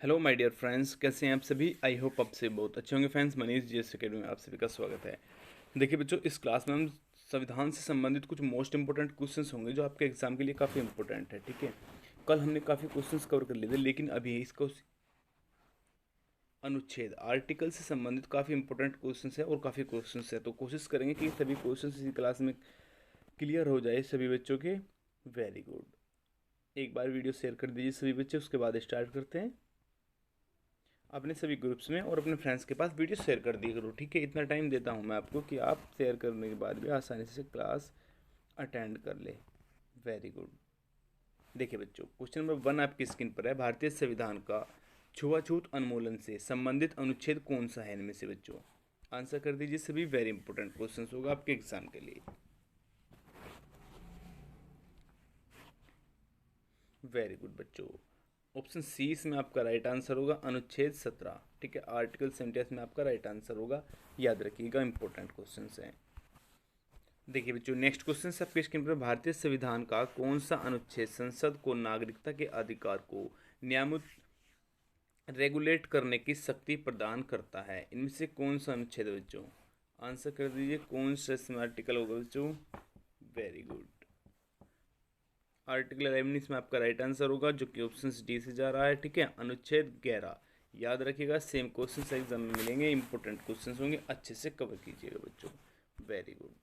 Hello my dear friends, कैसे हैं आप सभी। आई होप आप सभी बहुत अच्छे होंगे। फ्रेंड्स, मनीष जीएस अकेडमी में आप सभी का स्वागत है। देखिए बच्चों, इस क्लास में हम संविधान से संबंधित कुछ मोस्ट इंपॉर्टेंट क्वेश्चंस होंगे जो आपके एग्जाम के लिए काफ़ी इंपॉर्टेंट है। ठीक है, कल हमने काफ़ी क्वेश्चंस कवर कर लिए थे, लेकिन अभी इसका अनुच्छेद आर्टिकल से संबंधित काफ़ी इंपॉर्टेंट क्वेश्चंस है और काफ़ी क्वेश्चंस है, तो कोशिश करेंगे कि सभी क्वेश्चंस इसी क्लास में क्लियर हो जाए सभी बच्चों के। Very good. एक बार वीडियो शेयर कर दीजिए सभी बच्चे, उसके बाद स्टार्ट करते हैं। अपने सभी ग्रुप्स में और अपने फ्रेंड्स के पास वीडियो शेयर कर दिया करो। ठीक है, इतना टाइम देता हूँ मैं आपको कि आप शेयर करने के बाद भी आसानी से क्लास अटेंड कर ले। Very good. देखिए बच्चों, क्वेश्चन नंबर 1 आपकी स्क्रीन पर है। भारतीय संविधान का छुआछूत उन्मूलन से संबंधित अनुच्छेद कौन सा है इनमें से बच्चों? आंसर कर दीजिए सभी। वेरी इंपॉर्टेंट क्वेश्चन होगा आपके एग्जाम के लिए। वेरी गुड बच्चों। ऑप्शन सी इसमें आपका राइट आंसर होगा, अनुच्छेद 17। ठीक है, आर्टिकल 70 में आपका राइट आंसर होगा। याद रखिएगा, इंपॉर्टेंट क्वेश्चन हैं। देखिए बच्चों, नेक्स्ट क्वेश्चन से आपके स्क्रीन पर, भारतीय संविधान का कौन सा अनुच्छेद संसद को नागरिकता के अधिकार को नियमित रेगुलेट करने की शक्ति प्रदान करता है? इनमें से कौन सा अनुच्छेद है बच्चों? आंसर कर दीजिए, कौन सा इसमें आर्टिकल होगा बच्चों? Very good. आर्टिकल 11 इसमें आपका राइट आंसर होगा, जो कि ऑप्शन डी से जा रहा है। ठीक है, अनुच्छेद 11। याद रखिएगा, सेम क्वेश्चन एग्जाम में मिलेंगे, इंपॉर्टेंट क्वेश्चन होंगे, अच्छे से कवर कीजिएगा बच्चों। Very good.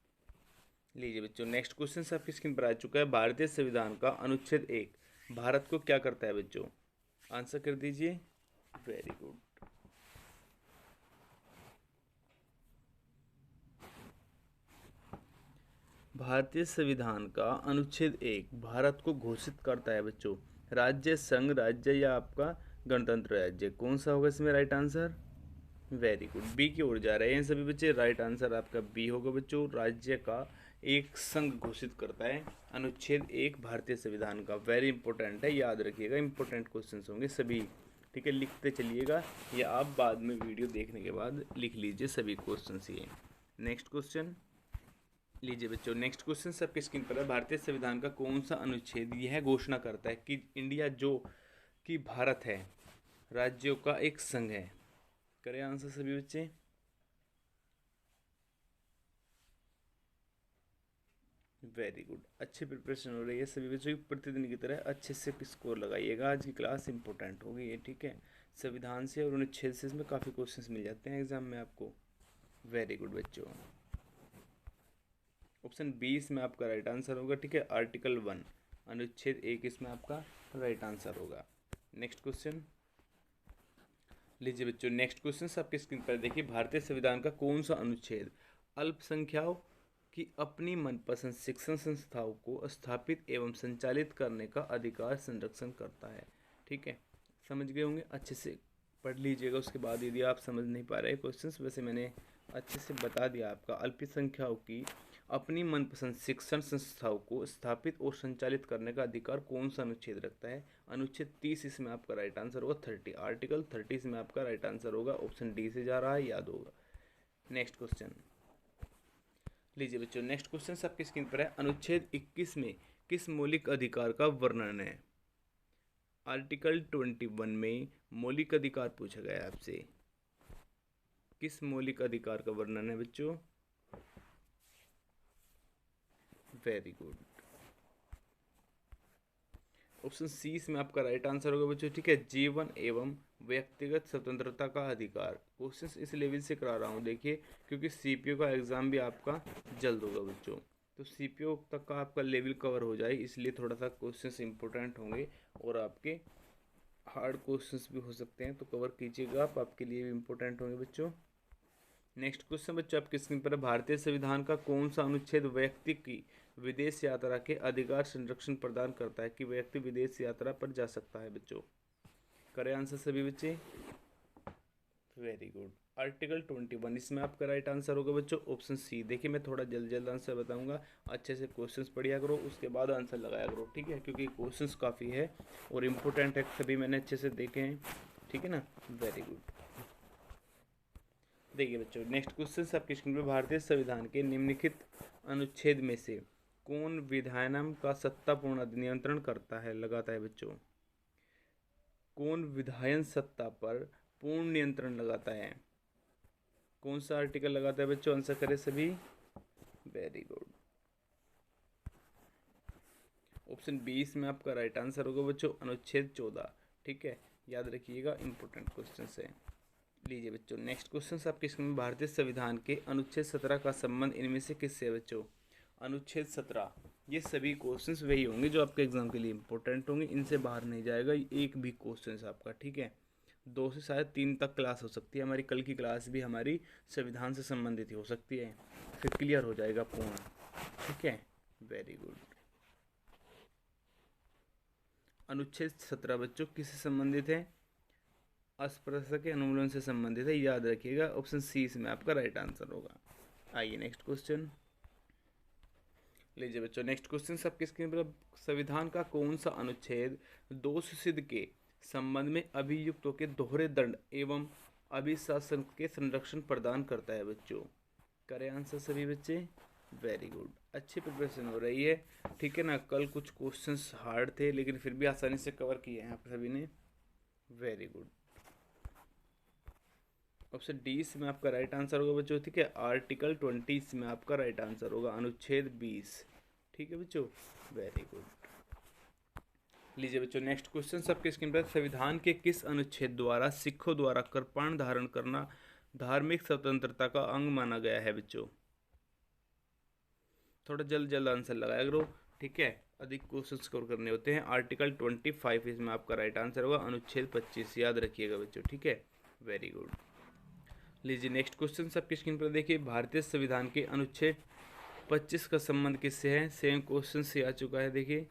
लीजिए बच्चों, नेक्स्ट क्वेश्चन आपकी स्क्रीन पर आ चुका है। भारतीय संविधान का अनुच्छेद 1 भारत को क्या करता है बच्चों? आंसर कर दीजिए। Very good. भारतीय संविधान का अनुच्छेद 1 भारत को घोषित करता है बच्चों राज्य, संघ राज्य या आपका गणतंत्र राज्य। कौन सा होगा इसमें right answer? Very good, B की ओर जा रहे हैं सभी बच्चे। राइट आंसर आपका बी होगा बच्चों। राज्य का एक संघ घोषित करता है अनुच्छेद 1 भारतीय संविधान का। वेरी इंपॉर्टेंट है, याद रखिएगा, इंपॉर्टेंट क्वेश्चन होंगे सभी। ठीक है, लिखते चलिएगा या आप बाद में वीडियो देखने के बाद लिख लीजिए सभी क्वेश्चन ये। नेक्स्ट क्वेश्चन लीजिए बच्चों, नेक्स्ट क्वेश्चन सबके स्क्रीन पर है। भारतीय संविधान का कौन सा अनुच्छेद यह घोषणा करता है कि इंडिया जो कि भारत है राज्यों का एक संघ है? करें आंसर सभी बच्चे। वेरी गुड, अच्छी प्रिपरेशन हो रही है सभी बच्चों की, प्रतिदिन की तरह अच्छे से स्कोर लगाइएगा। आज की क्लास इंपॉर्टेंट होगी ये। ठीक है, संविधान से और अनुच्छेद से इसमें काफ़ी क्वेश्चंस मिल जाते हैं एग्जाम में आपको। वेरी गुड बच्चों। ऑप्शन बी इसमें आपका राइट आंसर होगा। ठीक है, आर्टिकल 1 अनुच्छेद 1 इसमें आपका राइट आंसर होगा। नेक्स्ट क्वेश्चन लीजिए बच्चों, नेक्स्ट क्वेश्चन आपके स्क्रीन पर देखिए। भारतीय संविधान का कौन सा अनुच्छेद अल्पसंख्यकों की अपनी मनपसंद शिक्षण संस्थाओं को स्थापित एवं संचालित करने का अधिकार संरक्षण करता है? ठीक है, समझ गए होंगे, अच्छे से पढ़ लीजिएगा। उसके बाद यदि आप समझ नहीं पा रहे क्वेश्चंस, वैसे मैंने अच्छे से बता दिया आपका। अल्पसंख्यकों की अपनी मनपसंद शिक्षण संस्थाओं को स्थापित और संचालित करने का अधिकार कौन सा अनुच्छेद रखता है? अनुच्छेद 30 इसमें आपका राइट आंसर होगा। 30 आर्टिकल 30 में आपका राइट आंसर होगा। ऑप्शन डी से जा रहा है, याद होगा। नेक्स्ट क्वेश्चन लीजिए बच्चों, नेक्स्ट क्वेश्चन आपकी स्क्रीन पर है। अनुच्छेद 21 में किस मौलिक अधिकार का वर्णन है? आर्टिकल 21 में मौलिक अधिकार पूछा गया है आपसे, किस मौलिक अधिकार का वर्णन है बच्चों? वेरी गुड, ऑप्शन सी इसमें आपका राइट आंसर होगा बच्चों। ठीक है, जीवन एवं व्यक्तिगत स्वतंत्रता का अधिकार। क्वेश्चन इस लेवल से करा रहा हूँ देखिए, क्योंकि सीपीओ का एग्ज़ाम भी आपका जल्द होगा बच्चों, तो सीपीओ तक का आपका लेवल कवर हो जाए, इसलिए थोड़ा सा क्वेश्चंस इंपॉर्टेंट होंगे और आपके हार्ड क्वेश्चंस भी हो सकते हैं, तो कवर कीजिएगा आप, आपके लिए भी इंपॉर्टेंट होंगे बच्चों। नेक्स्ट क्वेश्चन बच्चों आपकी स्क्रीन पर है। भारतीय संविधान का कौन सा अनुच्छेद व्यक्ति की विदेश यात्रा के अधिकार संरक्षण प्रदान करता है कि व्यक्ति विदेश यात्रा पर जा सकता है बच्चों? करें आंसर सभी बच्चे। वेरी गुड, आर्टिकल 21 इसमें आपका राइट आंसर होगा बच्चों। Option C. देखिए, मैं थोड़ा जल्द जल्द आंसर बताऊंगा, अच्छे से क्वेश्चंस पढ़िया करो, उसके बाद आंसर लगाया करो। ठीक है, क्योंकि क्वेश्चंस काफ़ी है और इम्पोर्टेंट है, सभी मैंने अच्छे से देखे हैं। ठीक है ना, वेरी गुड। देखिए बच्चों, नेक्स्ट क्वेश्चन आपकी स्क्रीन पर। भारतीय संविधान के निम्नलिखित अनुच्छेद में से कौन विधानम का सत्तापूर्ण नियंत्रण करता है लगाता है बच्चों? कौन विधायन सत्ता पर पूर्ण नियंत्रण लगाता है? कौन सा आर्टिकल लगाता है बच्चों? आंसर करें सभी। Very good. ऑप्शन 20 में आपका राइट आंसर होगा बच्चों अनुच्छेद 14। ठीक है, याद रखिएगा, इंपॉर्टेंट क्वेश्चन है। लीजिए बच्चों नेक्स्ट क्वेश्चन आपके स्क्रीन में, भारतीय संविधान के अनुच्छेद 17 का संबंध इनमें से किससे है बच्चों? अनुच्छेद 17, ये सभी क्वेश्चंस वही होंगे जो आपके एग्जाम के लिए इंपॉर्टेंट होंगे, इनसे बाहर नहीं जाएगा एक भी क्वेश्चन आपका। ठीक है, 2 से शायद 3 तक क्लास हो सकती है हमारी, कल की क्लास भी हमारी संविधान से संबंधित ही हो सकती है, फिर क्लियर हो जाएगा पूर्ण। ठीक है, वेरी गुड। अनुच्छेद 17 बच्चों किससे संबंधित है? अस्पृश्यता के उन्मूलन से संबंधित है, याद रखिएगा, ऑप्शन सी इसमें आपका राइट आंसर होगा। आइए नेक्स्ट क्वेश्चन। लीजिए बच्चों नेक्स्ट क्वेश्चन सबके स्क्रीन पर, संविधान का कौन सा अनुच्छेद दोष सिद्ध के संबंध में अभियुक्तों के दोहरे दंड एवं अभिशासन के संरक्षण प्रदान करता है बच्चों? करें आंसर सभी बच्चे। वेरी गुड, अच्छी प्रिपरेशन हो रही है। ठीक है ना, कल कुछ क्वेश्चंस हार्ड थे लेकिन फिर भी आसानी से कवर किए हैं आप सभी ने। Very good. ऑप्शन डी इसमें आपका राइट आंसर होगा बच्चों। ठीक है, आर्टिकल 20 इसमें आपका राइट आंसर होगा, अनुच्छेद 20। ठीक है बच्चों, वेरी गुड। लीजिए बच्चों नेक्स्ट क्वेश्चन सबके स्क्रीन पर, संविधान के किस अनुच्छेद द्वारा सिखों द्वारा कृपाण धारण करना धार्मिक स्वतंत्रता का अंग माना गया है बच्चों? थोड़ा जल्द जल्द आंसर लगाया करो। ठीक है, अधिक क्वेश्चन स्कोर करने होते हैं। आर्टिकल 25 इसमें आपका राइट आंसर होगा, अनुच्छेद 25, याद रखिएगा बच्चों। ठीक है, वेरी गुड। लीजिए नेक्स्ट क्वेश्चन सबकी स्क्रीन पर देखिए, भारतीय संविधान के अनुच्छेद 25 का संबंध किससे है? सेम क्वेश्चन से आ चुका है, देखिए।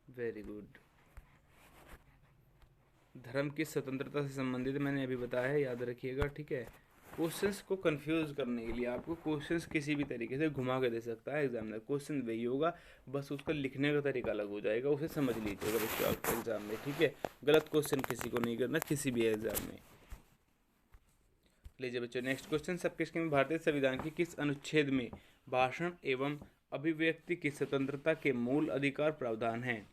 Very good. धर्म की स्वतंत्रता से संबंधित मैंने अभी बताया है, याद रखिएगा। ठीक है, क्वेश्चंस को कंफ्यूज करने के लिए आपको क्वेश्चंस किसी भी तरीके से घुमा के दे सकता है एग्जामिनर, क्वेश्चन वही होगा, बस उसका लिखने का तरीका अलग हो जाएगा, उसे समझ लीजिएगा बच्चों आपके एग्जाम में। ठीक है, गलत क्वेश्चन किसी को नहीं करना किसी भी एग्जाम में। लीजिए बच्चों नेक्स्ट क्वेश्चन सबके स्क्रीन में, भारतीय संविधान के किस अनुच्छेद में भाषण एवं अभिव्यक्ति की स्वतंत्रता के मूल अधिकार प्रावधान है?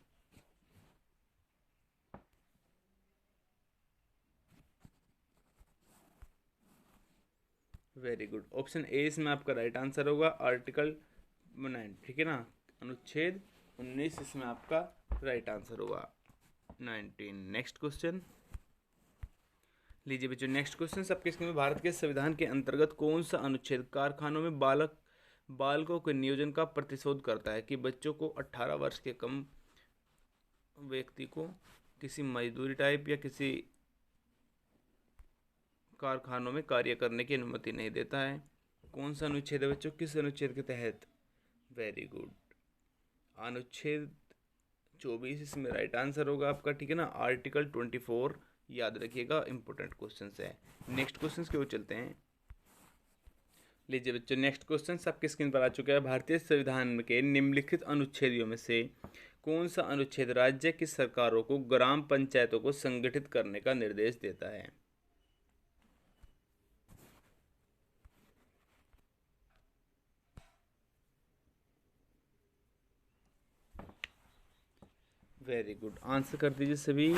वेरी गुड, ऑप्शन ए इसमें आपका राइट आंसर होगा, आर्टिकल 9। ठीक है ना, अनुच्छेद 19 इसमें आपका राइट आंसर होगा, 19। Next question. लीजिए बच्चों नेक्स्ट क्वेश्चन सबके स्क्रीन में, भारत के संविधान के अंतर्गत कौन सा अनुच्छेद कारखानों में बालकों के नियोजन का प्रतिशोध करता है कि बच्चों को 18 वर्ष के कम व्यक्ति को किसी मजदूरी टाइप या किसी कारखानों में कार्य करने की अनुमति नहीं देता है? कौन सा अनुच्छेद है बच्चों, किस अनुच्छेद के तहत? वेरी गुड, अनुच्छेद 24 इसमें राइट आंसर होगा आपका। ठीक है ना, आर्टिकल 24, याद रखिएगा, इंपॉर्टेंट क्वेश्चन है। नेक्स्ट क्वेश्चन की ओर चलते हैं। लीजिए बच्चों नेक्स्ट क्वेश्चन आपके स्क्रीन पर आ चुका है, भारतीय संविधान के निम्नलिखित अनुच्छेदों में से कौन सा अनुच्छेद राज्य की सरकारों को ग्राम पंचायतों को संगठित करने का निर्देश देता है? वेरी गुड, आंसर कर दीजिए सभी।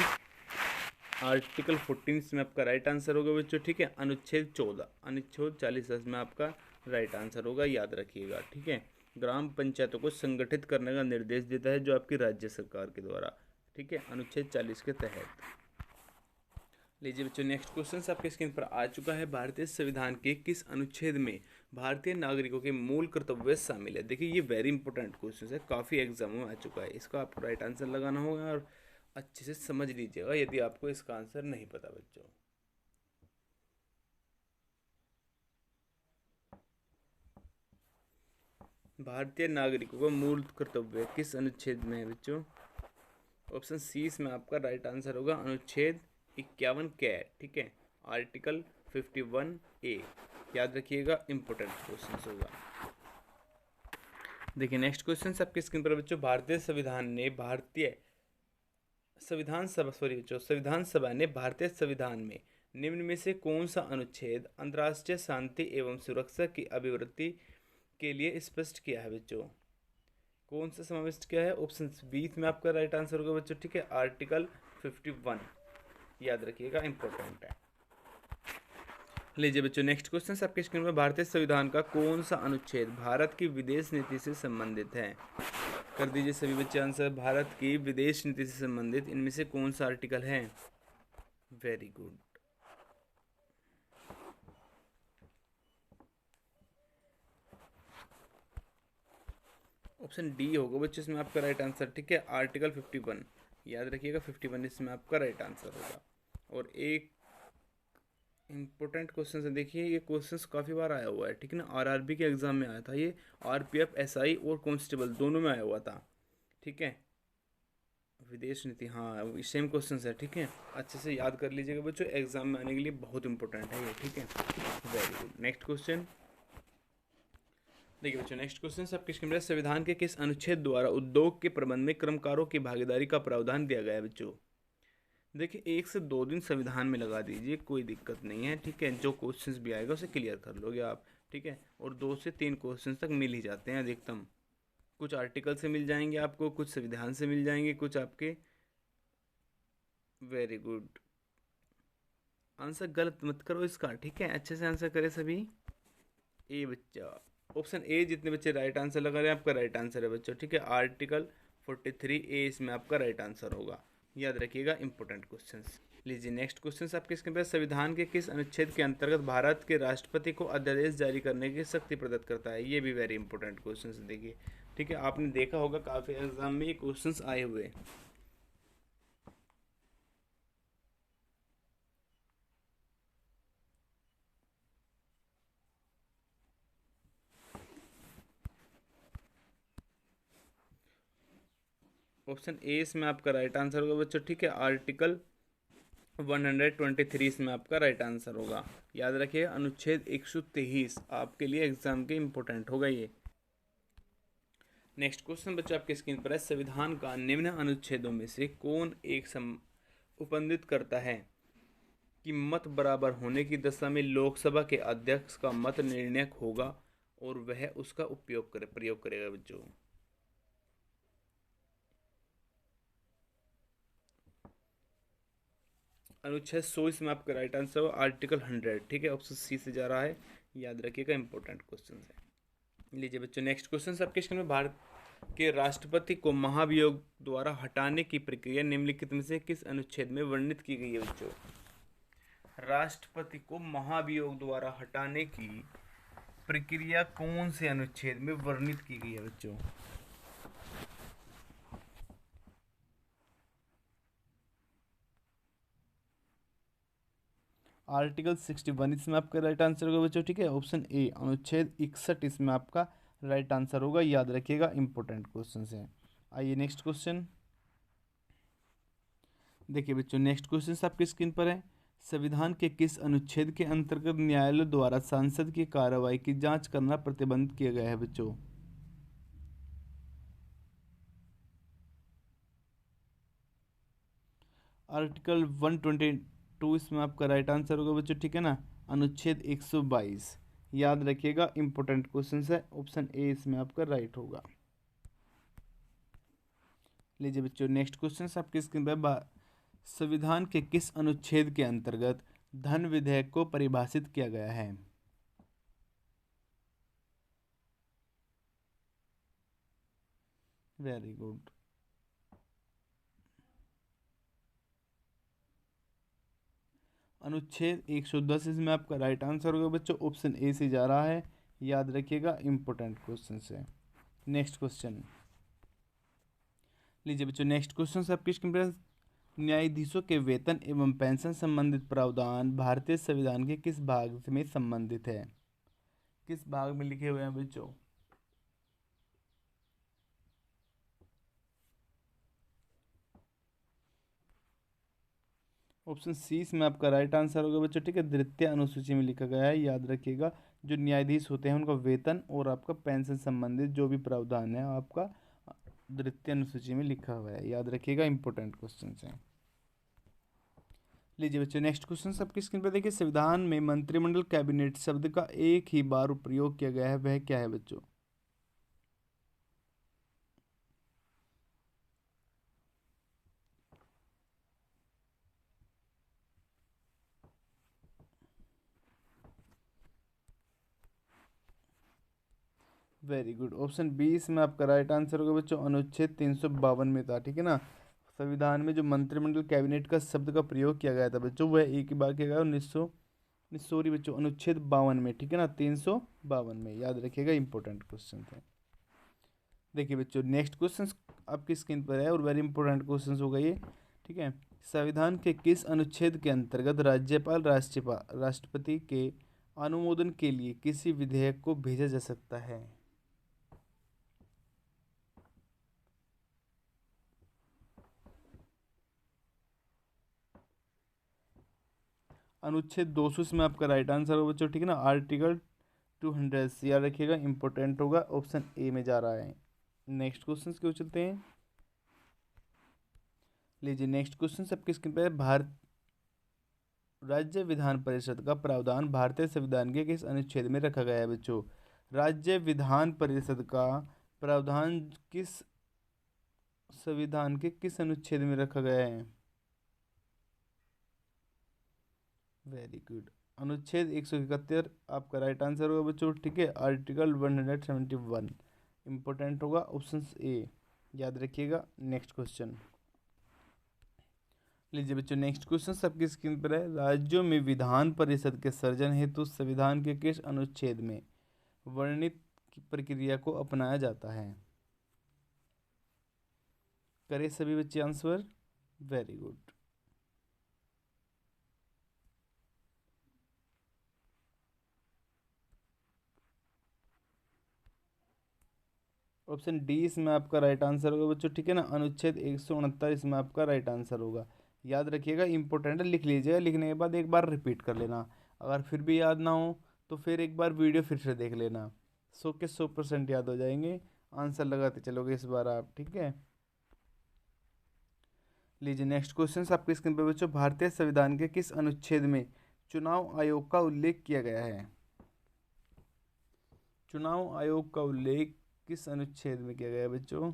आर्टिकल 14 में आपका राइट आंसर होगा बच्चों। ठीक है, अनुच्छेद 14, अनुच्छेद 40 में आपका राइट आंसर होगा, याद रखिएगा। ठीक है, ग्राम पंचायतों को संगठित करने का निर्देश देता है जो आपकी राज्य सरकार के द्वारा। ठीक है, अनुच्छेद 40 के तहत। लीजिए बच्चों नेक्स्ट क्वेश्चन आपके स्क्रीन पर आ चुका है, भारतीय संविधान के किस अनुच्छेद में भारतीय नागरिकों के मूल कर्तव्य शामिल है? देखिए ये वेरी इंपॉर्टेंट क्वेश्चन है, काफ़ी एग्जामों में आ चुका है, इसका आपको राइट आंसर लगाना होगा और अच्छे से समझ लीजिएगा यदि आपको इसका आंसर नहीं पता बच्चों। भारतीय नागरिकों का मूल कर्तव्य किस अनुच्छेद में है बच्चों? ऑप्शन सी इसमें आपका राइट आंसर होगा, अनुच्छेद 51 कै। ठीक है, आर्टिकल 51A, याद रखिएगा, इंपॉर्टेंट क्वेश्चन होगा। देखिए नेक्स्ट क्वेश्चन आपके स्क्रीन पर बच्चों, भारतीय संविधान ने संविधान सभा ने भारतीय संविधान में निम्न में से कौन सा अनुच्छेद अंतर्राष्ट्रीय शांति एवं सुरक्षा की अभिवृद्धि के लिए स्पष्ट किया है बच्चों? कौन सा समाविष्ट किया है? ऑप्शन 20 में आपका राइट आंसर होगा बच्चों। ठीक है, आर्टिकल 51। याद रखिएगा, इंपॉर्टेंट है। लीजिए बच्चों नेक्स्ट क्वेश्चन आपके स्क्रीन पर, भारतीय संविधान का कौन सा अनुच्छेद भारत की विदेश नीति से संबंधित है? कर दीजिए सभी बच्चे आंसर। भारत की विदेश नीति से संबंधित इनमें से कौन सा आर्टिकल है? Very good. ऑप्शन डी होगा बच्चों इसमें आपका राइट आंसर। ठीक है, आर्टिकल 51, याद रखिएगा 51 इसमें आपका राइट आंसर होगा। और एक इंपॉर्टेंट क्वेश्चन है, देखिए ये क्वेश्चन काफ़ी बार आया हुआ है, ठीक है ना, आरआरबी के एग्जाम में आया था ये, आरपीएफ एसआई और कांस्टेबल दोनों में आया हुआ था। ठीक है, विदेश नीति, हाँ सेम क्वेश्चन है। ठीक है, अच्छे से याद कर लीजिएगा बच्चों, एग्जाम में आने के लिए बहुत इंपॉर्टेंट है ये। ठीक है, वेरी गुड। नेक्स्ट क्वेश्चन देखिए बच्चों, नेक्स्ट क्वेश्चन आपके स्क्रीन पर, संविधान के किस अनुच्छेद द्वारा उद्योग के प्रबंध में कर्मकारों की भागीदारी का प्रावधान दिया गया है बच्चों? देखिए 1 से 2 दिन संविधान में लगा दीजिए, कोई दिक्कत नहीं है। ठीक है, जो क्वेश्चंस भी आएगा उसे क्लियर कर लोगे आप। ठीक है, और 2 से 3 क्वेश्चंस तक मिल ही जाते हैं अधिकतम। कुछ आर्टिकल से मिल जाएंगे आपको, कुछ संविधान से मिल जाएंगे, कुछ आपके। Very good. आंसर गलत मत करो इसका, ठीक है, अच्छे से आंसर करें सभी। ए बच्चा, ऑप्शन ए जितने बच्चे राइट आंसर लगा रहे हैं आपका राइट आंसर है बच्चों। ठीक है, आर्टिकल 43A इसमें आपका राइट आंसर होगा, याद रखिएगा, इंपॉर्टेंट क्वेश्चन। लीजिए नेक्स्ट क्वेश्चन आपके स्क्रीन पर, संविधान के किस अनुच्छेद के अंतर्गत भारत के राष्ट्रपति को अध्यादेश जारी करने की शक्ति प्रदत्त करता है? ये भी वेरी इंपॉर्टेंट क्वेश्चन देखिए। ठीक है, आपने देखा होगा काफ़ी एग्जाम में ये क्वेश्चंस आए हुए। ऑप्शन ए इसमें आपका राइट आंसर होगा बच्चों। ठीक है, आर्टिकल 123 इसमें आपका राइट आंसर होगा, याद रखिए, अनुच्छेद 123 आपके लिए एग्जाम के इंपॉर्टेंट होगा ये। नेक्स्ट क्वेश्चन बच्चों आपके स्क्रीन पर है, संविधान का निम्न अनुच्छेदों में से कौन एक उपनित करता है कि मत बराबर होने की दशा में लोकसभा के अध्यक्ष का मत निर्णायक होगा और वह उसका प्रयोग करेगा बच्चों? अनुच्छेद 100 इसमें आपका राइट आंसर हो, आर्टिकल 100। ठीक है, ऑप्शन सी से जा रहा है, याद रखिएगा, इंपॉर्टेंट क्वेश्चन है। लीजिए बच्चों नेक्स्ट क्वेश्चन आपके स्क्रीन में, भारत के राष्ट्रपति को महाभियोग द्वारा हटाने की प्रक्रिया निम्नलिखित में से किस अनुच्छेद में वर्णित की गई है बच्चों? राष्ट्रपति को महाभियोग द्वारा हटाने की प्रक्रिया कौन से अनुच्छेद में वर्णित की गई है बच्चों? आर्टिकल 61 इसमें आपका राइट आंसर होगा बच्चों। ठीक है, ऑप्शन ए अनुच्छेद 61 इसमें आपका राइट आंसर होगा, याद रखिएगा, इंपॉर्टेंट क्वेश्चन है। आइए नेक्स्ट क्वेश्चन देखिए बच्चों, नेक्स्ट क्वेश्चन आपकी स्क्रीन पर है, संविधान के किस अनुच्छेद के अंतर्गत न्यायालय द्वारा सांसद की कार्रवाई की जांच करना प्रतिबंधित किया गया है बच्चों? आर्टिकल 122 इसमें आपका राइट आंसर होगा बच्चों। ठीक है ना, अनुच्छेद 122, याद रखिएगा, इंपॉर्टेंट क्वेश्चन है, ऑप्शन ए इसमें आपका राइट होगा। लीजिए बच्चों नेक्स्ट क्वेश्चन आपके स्क्रीन पर, संविधान के किस अनुच्छेद के अंतर्गत धन विधेयक को परिभाषित किया गया है? Very good. अनुच्छेद 110 इसमें आपका राइट आंसर होगा बच्चों, ऑप्शन ए से जा रहा है, याद रखिएगा, इंपॉर्टेंट क्वेश्चन है। नेक्स्ट क्वेश्चन लीजिए बच्चों, नेक्स्ट क्वेश्चन आपकी स्क्रीन पर, न्यायाधीशों के वेतन एवं पेंशन संबंधित प्रावधान भारतीय संविधान के किस भाग में संबंधित है? किस भाग में लिखे हुए हैं बच्चों? ऑप्शन सी इसमें आपका राइट आंसर होगा बच्चों। ठीक है, द्वितीय अनुसूची में लिखा गया है, याद रखिएगा, जो न्यायाधीश होते हैं उनका वेतन और आपका पेंशन संबंधित जो भी प्रावधान है आपका द्वितीय अनुसूची में लिखा हुआ है, याद रखिएगा, इंपॉर्टेंट क्वेश्चन है। लीजिए बच्चों नेक्स्ट क्वेश्चन आपकी स्क्रीन पर देखिए, संविधान में मंत्रिमंडल कैबिनेट शब्द का एक ही बार प्रयोग किया गया है, वह क्या है बच्चों? Very good. ऑप्शन बी इसमें आपका राइट आंसर होगा बच्चों, अनुच्छेद 352 में था, ठीक है ना। संविधान में जो मंत्रिमंडल कैबिनेट का शब्द का प्रयोग किया गया था बच्चों, वह एक ही बार किया गया 1900, सॉरी बच्चों, अनुच्छेद 52 में, ठीक है ना, 352 में, याद रखिएगा, इंपॉर्टेंट क्वेश्चन है। देखिए बच्चों नेक्स्ट क्वेश्चन आपकी स्क्रीन पर है और वेरी इंपॉर्टेंट क्वेश्चन होगा ये, ठीक है। संविधान के किस अनुच्छेद के अंतर्गत राज्यपाल राष्ट्रपति के अनुमोदन के लिए किसी विधेयक को भेजा जा सकता है? अनुच्छेद 200 इसमें आपका राइट आंसर होगा बच्चों, ठीक है ना। आर्टिकल 200 याद रखिएगा, इंपॉर्टेंट होगा, ऑप्शन ए में जा रहा है। नेक्स्ट क्वेश्चन क्यों चलते हैं, लीजिए नेक्स्ट क्वेश्चन सबके स्क्रीन पे है। भारत राज्य विधान परिषद का प्रावधान भारतीय संविधान के किस अनुच्छेद में रखा गया है बच्चों? राज्य विधान परिषद का प्रावधान किस संविधान के किस अनुच्छेद में रखा गया है? वेरी गुड, अनुच्छेद 171 आपका राइट आंसर होगा बच्चों, ठीक है। आर्टिकल 171 इंपॉर्टेंट होगा, ऑप्शन ए याद रखिएगा। नेक्स्ट क्वेश्चन लीजिए बच्चों, नेक्स्ट क्वेश्चन सबकी स्क्रीन पर है। राज्यों में विधान परिषद के सर्जन हेतु संविधान के किस अनुच्छेद में वर्णित प्रक्रिया को अपनाया जाता है? करें सभी बच्चे answer, very good. Option D इसमें आपका राइट आंसर होगा बच्चों, ठीक है ना। अनुच्छेद 169 इसमें आपका राइट आंसर होगा, याद रखिएगा, इंपॉर्टेंट है, लिख लीजिएगा, लिखने के बाद एक बार रिपीट कर लेना। अगर फिर भी याद ना हो तो फिर एक बार वीडियो फिर से देख लेना, 100% याद हो जाएंगे, आंसर लगाते चलोगे इस बार आप, ठीक है। लीजिए नेक्स्ट क्वेश्चन आपके स्क्रीन पर बच्चों। भारतीय संविधान के किस अनुच्छेद में चुनाव आयोग का उल्लेख किया गया है? चुनाव आयोग का उल्लेख किस अनुच्छेद में किया गया है बच्चों?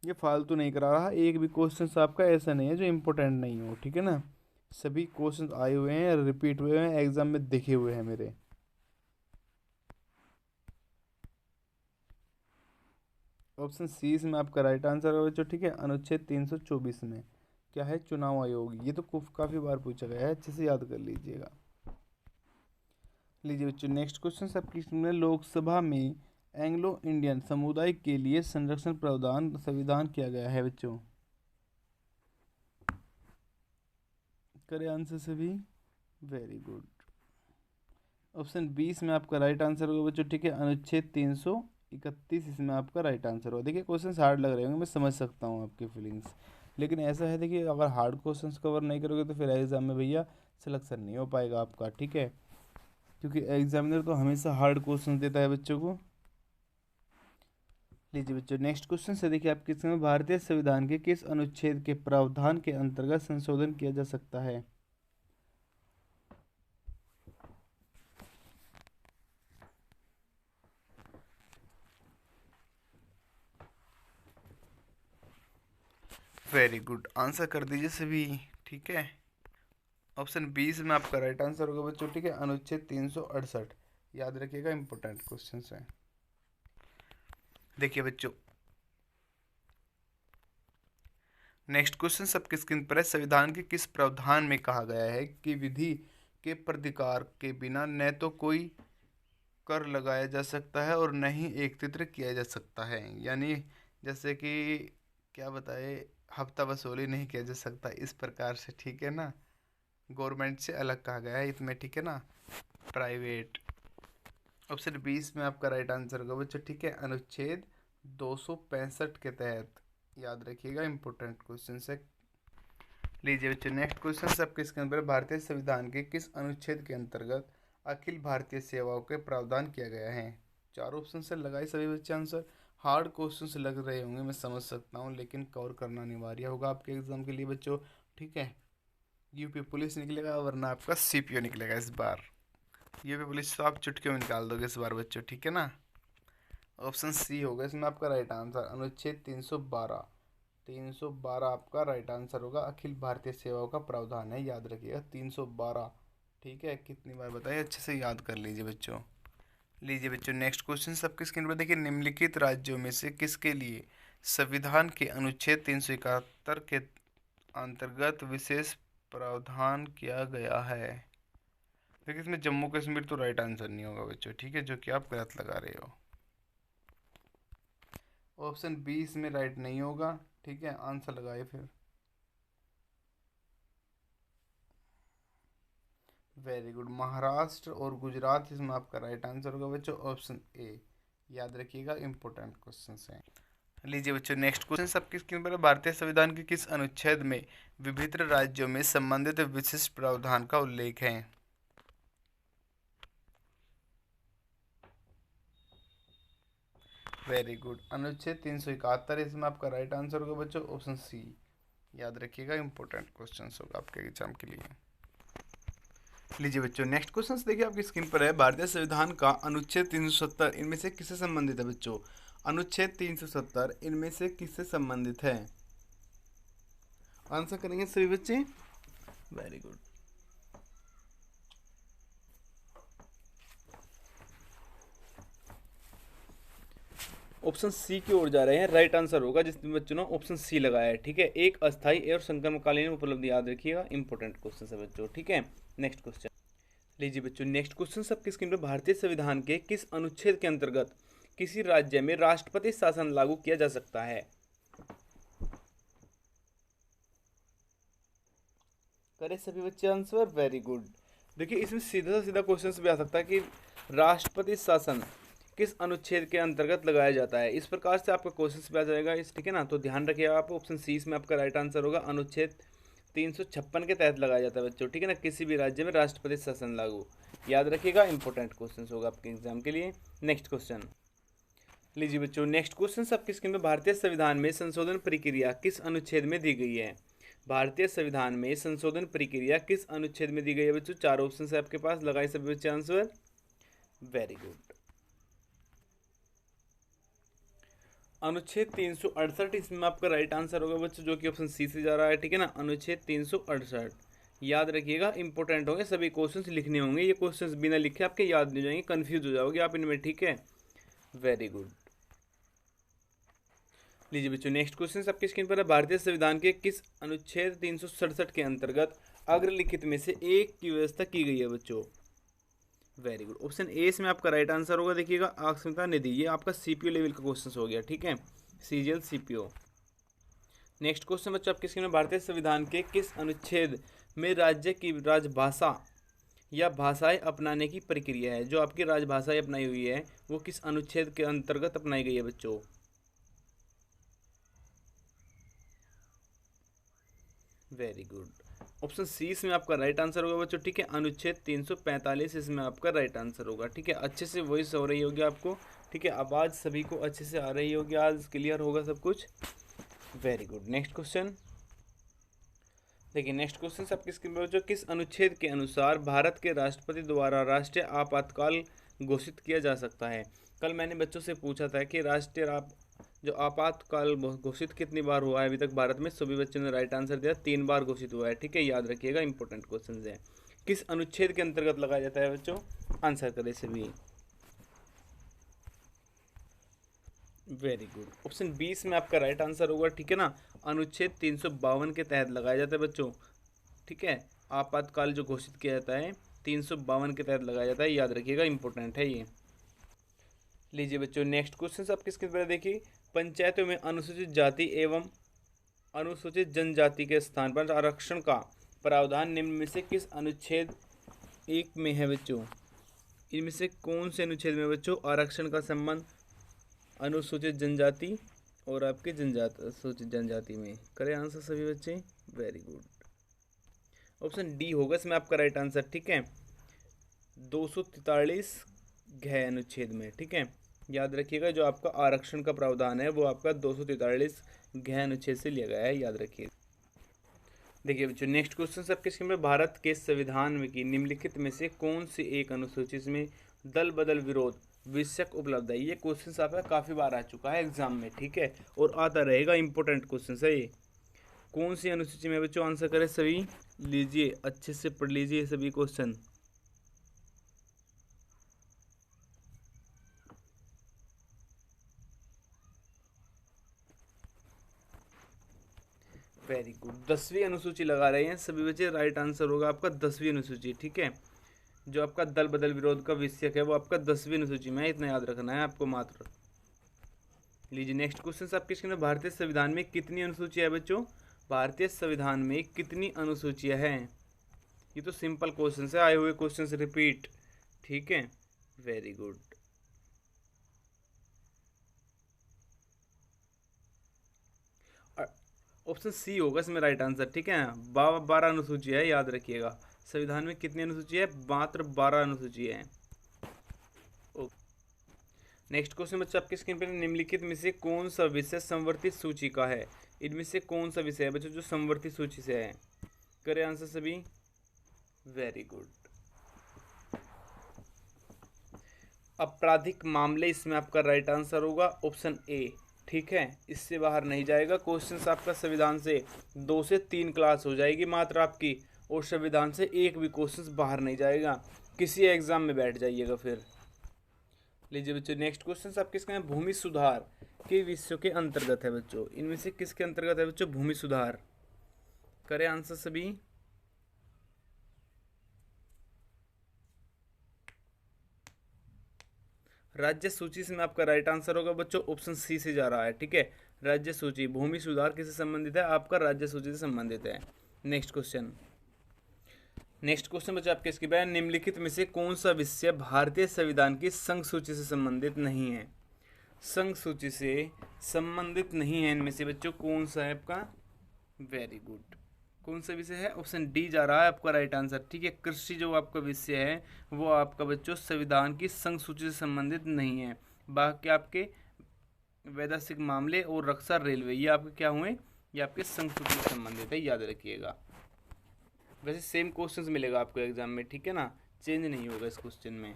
ये फालतू नहीं करा रहा, एक भी क्वेश्चन आपका ऐसा नहीं है जो इम्पोर्टेंट नहीं हो, ठीक है ना। सभी क्वेश्चन आए हुए हैं, रिपीट हुए हैं, एग्जाम में दिखे हुए हैं मेरे। ऑप्शन सी इसमें आपका राइट आंसर होगा बच्चों, ठीक है। अनुच्छेद 324 में क्या है? चुनाव आयोग। ये तो काफी बार पूछा गया है, अच्छे से याद कर लीजिएगा। लीजिए बच्चों नेक्स्ट क्वेश्चन सबकी में, लोकसभा में एंग्लो इंडियन समुदाय के लिए संरक्षण प्रावधान संविधान किया गया है बच्चों। करें आंसर सभी, वेरी गुड। ऑप्शन 20 में आपका राइट आंसर होगा बच्चों, ठीक है। अनुच्छेद 331 इसमें आपका राइट आंसर होगा। देखिए क्वेश्चन हार्ड लग रहे होंगे, मैं समझ सकता हूँ आपकी फीलिंग्स, लेकिन ऐसा है देखिए, अगर हार्ड क्वेश्चंस कवर नहीं करोगे तो फिर एग्जाम में भैया सिलेक्शन नहीं हो पाएगा आपका, ठीक है, क्योंकि एग्जामिनर तो हमेशा हार्ड क्वेश्चन देता है बच्चों को। लीजिए बच्चों नेक्स्ट क्वेश्चन से देखिए आपके समय, भारतीय संविधान के किस अनुच्छेद के प्रावधान के अंतर्गत संशोधन किया जा सकता है? वेरी गुड, आंसर कर दीजिए सभी, ठीक है। ऑप्शन 20 में आपका राइट आंसर होगा बच्चों, ठीक है। अनुच्छेद 368 याद रखिएगा, इंपॉर्टेंट क्वेश्चन है। देखिए बच्चों नेक्स्ट क्वेश्चन सबके स्क्रीन पर है। संविधान के किस प्रावधान में कहा गया है कि विधि के प्राधिकार के बिना न तो कोई कर लगाया जा सकता है और न ही एकत्रित किया जा सकता है? यानी जैसे कि क्या बताए, हफ्ता वसूली नहीं किया जा सकता, इस प्रकार से, ठीक है ना। गवर्नमेंट से अलग कहा गया है इसमें, ठीक है ना, प्राइवेट। ऑप्शन 20 में आपका राइट आंसर होगा बच्चों, ठीक है। अनुच्छेद 265 के तहत, याद रखिएगा, इंपॉर्टेंट क्वेश्चन है। लीजिए बच्चों नेक्स्ट क्वेश्चन सबके इसके अंदर, भारतीय संविधान के किस अनुच्छेद के अंतर्गत अखिल भारतीय सेवाओं के प्रावधान किया गया है? चार ऑप्शन से लगाए सभी बच्चे आंसर। हार्ड क्वेश्चन से लग रहे होंगे, मैं समझ सकता हूँ, लेकिन कवर करना अनिवार्य होगा आपके एग्जाम के लिए बच्चों, ठीक है। यूपी पुलिस निकलेगा वरना आपका सीपीओ निकलेगा इस बार। यूपी पुलिस तो आप चुटकियों में निकाल दोगे इस बार बच्चों, ठीक है ना। ऑप्शन सी होगा इसमें आपका राइट आंसर, अनुच्छेद 312, 312 आपका राइट आंसर होगा। अखिल भारतीय सेवाओं का प्रावधान है, याद रखिएगा 312। ठीक है, कितनी बार बताइए, अच्छे से याद कर लीजिए बच्चों। लीजिए बच्चों नेक्स्ट क्वेश्चन सबकी स्क्रीन पर देखिए। निम्नलिखित राज्यों में से किसके लिए संविधान के अनुच्छेद 371 के अंतर्गत विशेष प्रावधान किया गया है? देखिए इसमें जम्मू कश्मीर तो राइट आंसर नहीं होगा बच्चों, ठीक है, जो कि आप गलत लगा रहे हो। ऑप्शन बी इसमें राइट नहीं होगा, ठीक है, आंसर लगाए फिर। वेरी गुड, महाराष्ट्र और गुजरात इसमें आपका राइट आंसर होगा बच्चों, ऑप्शन ए। याद रखिएगा, इंपॉर्टेंट क्वेश्चन हैं। लीजिए बच्चों नेक्स्ट क्वेश्चन सबकी स्क्रीन पर। भारतीय संविधान के किस अनुच्छेद में विभिन्न राज्यों में संबंधित विशिष्ट प्रावधान का उल्लेख है? वेरी गुड, अनुच्छेद 371 इसमें आपका राइट आंसर होगा बच्चों, ऑप्शन सी। याद रखिएगा, इंपॉर्टेंट क्वेश्चन होगा आपके एग्जाम के लिए। लीजिए बच्चों नेक्स्ट क्वेश्चन देखिए आपकी स्क्रीन पर है। भारतीय संविधान का अनुच्छेद 370 इनमें से किससे संबंधित है बच्चों? अनुच्छेद 370 इनमें से किससे संबंधित है? आंसर करेंगे सभी बच्चे। वेरी गुड, ऑप्शन सी की ओर जा रहे हैं, राइट आंसर होगा जिसमें बच्चों ने ऑप्शन सी लगाया है। ठीक है, एक अस्थायी और संक्रमणकालीन उपलब्धि, याद रखिएगा, इंपॉर्टेंट क्वेश्चन है बच्चों। ठीक है, नेक्स्ट क्वेश्चन लीजिए बच्चों नेक्स्ट क्वेश्चन सबकी स्क्रीन पर। भारतीय संविधान के किस अनुच्छेद के अंतर्गत किसी राज्य में राष्ट्रपति शासन लागू किया जा सकता है? करें सभी बच्चे आंसर। वेरी गुड, देखिए इसमें सीधा सीधा क्वेश्चन भी आ सकता है कि राष्ट्रपति शासन किस अनुच्छेद के अंतर्गत लगाया जाता है। इस प्रकार से आपका क्वेश्चन भी आ जाएगा इस, ठीक है ना। तो ध्यान रखिएगा आप, ऑप्शन सी इसमें आपका राइट आंसर होगा, अनुच्छेद 356 के तहत लगाया जाता है बच्चों। ठीक है ना, किसी भी राज्य में राष्ट्रपति शासन लागू, याद रखिएगा, इंपॉर्टेंट क्वेश्चन होगा आपके एग्जाम के लिए। नेक्स्ट क्वेश्चन लीजिए बच्चों नेक्स्ट क्वेश्चन सबकी स्क्रीन में। भारतीय संविधान में संशोधन प्रक्रिया किस अनुच्छेद में दी गई है? भारतीय संविधान में संशोधन प्रक्रिया किस अनुच्छेद में दी गई है बच्चों? चार ऑप्शन है आपके पास, लगाए सभी बच्चे आंसर। वेरी गुड, अनुच्छेद 368 इसमें आपका राइट आंसर होगा बच्चों, जो कि ऑप्शन सी से जा रहा है। ठीक है ना, अनुच्छेद 368 याद रखिएगा, इंपॉर्टेंट होंगे, सभी क्वेश्चंस लिखने होंगे। ये क्वेश्चंस बिना लिखे आपके याद नहीं जाएंगे, कंफ्यूज हो जाओगे आप इनमें। ठीक है, वेरी गुड। लीजिए बच्चों नेक्स्ट क्वेश्चन आपकी स्क्रीन पर है। भारतीय संविधान के किस अनुच्छेद 367 के अंतर्गत अग्रलिखित में से एक की व्यवस्था की गई है बच्चों? वेरी गुड, ऑप्शन ए इसमें आपका राइट आंसर होगा। देखिएगा, आकस्मिकता निधि, ये आपका सीपीओ लेवल का क्वेश्चन हो गया। ठीक है, सीजीएल सीपीओ। नेक्स्ट क्वेश्चन बच्चों आपके स्क्रीन में। भारतीय संविधान के किस अनुच्छेद में राज्य की राजभाषा या भाषाएं अपनाने की प्रक्रिया है? जो आपकी राजभाषाएं अपनाई हुई है वो किस अनुच्छेद के अंतर्गत अपनाई गई है बच्चों? वेरी गुड, ऑप्शन सी इसमें आपका राइट आंसर होगा बच्चों। ठीक है, अनुच्छेद 345 इसमें आपका राइट आंसर होगा। ठीक है, अच्छे से वॉइस हो रही होगी आपको। ठीक है, आवाज़ सभी को अच्छे से आ रही होगी, आज क्लियर होगा सब कुछ। वेरी गुड, नेक्स्ट क्वेश्चन देखिए। नेक्स्ट क्वेश्चन आपकी स्क्रीन पर बच्चों, किस अनुच्छेद के अनुसार भारत के राष्ट्रपति द्वारा राष्ट्रीय आपातकाल घोषित किया जा सकता है? कल मैंने बच्चों से पूछा था कि राष्ट्रीय जो आपातकाल घोषित कितनी बार हुआ है अभी तक भारत में। सभी बच्चों ने राइट आंसर दिया, 3 बार घोषित हुआ है। ठीक है, याद रखिएगा, इंपॉर्टेंट क्वेश्चन है। किस अनुच्छेद के अंतर्गत लगाया जाता है बच्चों? आंसर करें सभी। वेरी गुड, ऑप्शन 20 में आपका राइट आंसर होगा। ठीक है ना, अनुच्छेद 352 के तहत लगाया जाता है बच्चों। ठीक है, आपातकाल जो घोषित किया जाता है 352 के तहत लगाया जाता है, याद रखिएगा, इंपॉर्टेंट है ये। लीजिए बच्चों नेक्स्ट क्वेश्चन आपके स्क्रीन पर देखिए। पंचायतों में अनुसूचित जाति एवं अनुसूचित जनजाति के स्थान पर आरक्षण का प्रावधान निम्न में से किस अनुच्छेद 1 में है बच्चों? इनमें से कौन से अनुच्छेद में बच्चों आरक्षण का संबंध अनुसूचित जनजाति और आपके अनुसूचित जनजाति में? करें आंसर सभी बच्चे। वेरी गुड, ऑप्शन डी होगा इसमें आपका राइट आंसर। ठीक है, 243 घ अनुच्छेद में। ठीक है, याद रखिएगा, जो आपका आरक्षण का प्रावधान है वो आपका 243 घ अनुच्छेद से लिया गया है, याद रखिए। देखिए बच्चों नेक्स्ट क्वेश्चन सबके स्क्रीन में। भारत के संविधान में की निम्नलिखित में से कौन सी एक अनुसूची में दल बदल विरोध विषयक उपलब्ध है। ये क्वेश्चन आपका काफ़ी बार आ चुका है एग्जाम में, ठीक है, और आता रहेगा, इंपॉर्टेंट क्वेश्चन है ये। कौन सी अनुसूची में बच्चों, आंसर करें सभी, लीजिए अच्छे से पढ़ लीजिए सभी क्वेश्चन। वेरी गुड, 10वीं अनुसूची लगा रहे हैं सभी बच्चे, राइट आंसर होगा आपका 10वीं अनुसूची, ठीक है। जो आपका दल बदल विरोध का विषयक है वो आपका 10वीं अनुसूची में है, इतना याद रखना है आपको मात्र। लीजिए नेक्स्ट क्वेश्चन आपके स्क्रीन में, भारतीय संविधान में कितनी अनुसूचियां है बच्चों, भारतीय संविधान में कितनी अनुसूचियां हैं। ये तो सिंपल क्वेश्चन है, आए हुए क्वेश्चन रिपीट, ठीक है, वेरी गुड। ऑप्शन सी होगा इसमें राइट आंसर, ठीक है। 12 अनुसूची है, याद रखिएगा। संविधान में कितनी अनुसूची है, मात्र 12 अनुसूची है। नेक्स्ट क्वेश्चन बच्चों आपकी स्क्रीन पर, निम्नलिखित में से कौन सा विषय संवर्धित सूची का है। इनमें से कौन सा विषय है बच्चों जो संवर्धित सूची से है, करें आंसर सभी, वेरी गुड। आपराधिक मामले, इसमें आपका राइट आंसर होगा ऑप्शन ए, ठीक है। इससे बाहर नहीं जाएगा क्वेश्चन आपका, संविधान से 2 से 3 क्लास हो जाएगी मात्र आपकी, और संविधान से एक भी क्वेश्चन बाहर नहीं जाएगा, किसी एग्जाम में बैठ जाइएगा फिर। लीजिए बच्चों नेक्स्ट क्वेश्चन आपके इसके भूमि सुधार के विषयों के अंतर्गत है बच्चों। इनमें से किसके अंतर्गत है बच्चों, भूमि सुधार, करें आंसर सभी। राज्य सूची से में आपका राइट आंसर होगा बच्चों ऑप्शन सी से जा रहा है, ठीक है। राज्य सूची, भूमि सुधार किससे संबंधित है, आपका राज्य सूची से संबंधित है। नेक्स्ट क्वेश्चन बच्चों आपके इसके बाद, निम्नलिखित में से कौन सा विषय भारतीय संविधान की संघ सूची से संबंधित नहीं है। संघ सूची से संबंधित नहीं है इनमें से बच्चों कौन सा है आपका, वेरी गुड। कौन सा विषय है, ऑप्शन डी जा रहा है आपका राइट आंसर, ठीक है। कृषि जो आपका विषय है वो आपका बच्चों संविधान की संघ सूची से संबंधित नहीं है। बाकी आपके वैदेशिक मामले और रक्षा, रेलवे, ये आपके क्या हुए, ये आपके संघ सूची से संबंधित है, याद रखिएगा। वैसे सेम क्वेश्चन मिलेगा आपको एग्जाम में, ठीक है ना, चेंज नहीं होगा इस क्वेश्चन में।